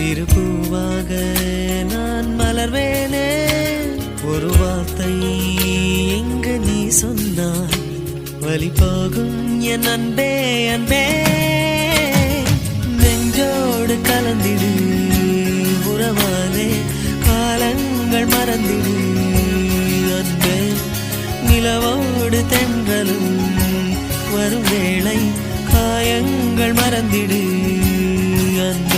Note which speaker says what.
Speaker 1: சிறு பூவாக நான் மலர்வேனே ஒரு வார்த்தை எங்கு நீ சொன்னாய் வலி போகும் என் அன்பே அன்பே நெஞ்சோடு கலந்திடு உறவாலே காலங்கள் மறந்திடு அன்பே நிலவோடு தென்றலும் வரும் வேளை காயங்கள் மறந்திடு அன்பே